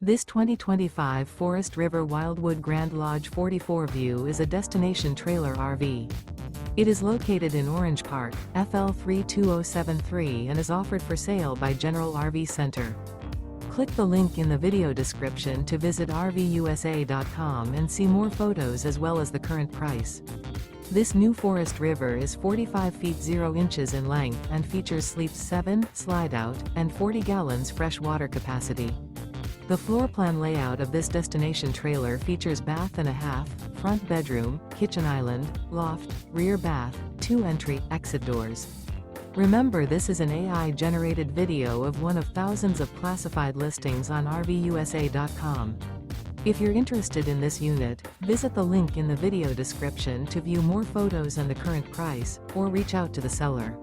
This 2025 Forest River Wildwood Grand Lodge 44 View is a destination trailer RV. It is located in Orange Park, FL 32073 and is offered for sale by General RV Center. Click the link in the video description to visit RVUSA.com and see more photos as well as the current price. This new Forest River is 45 feet 0 inches in length and features sleeps 7, slide-out, and 40 gallons fresh water capacity. The floor plan layout of this destination trailer features bath and a half, front bedroom, kitchen island, loft, rear bath, 2 entry/exit doors. Remember, this is an AI-generated video of one of thousands of classified listings on RVUSA.com. If you're interested in this unit, visit the link in the video description to view more photos and the current price, or reach out to the seller.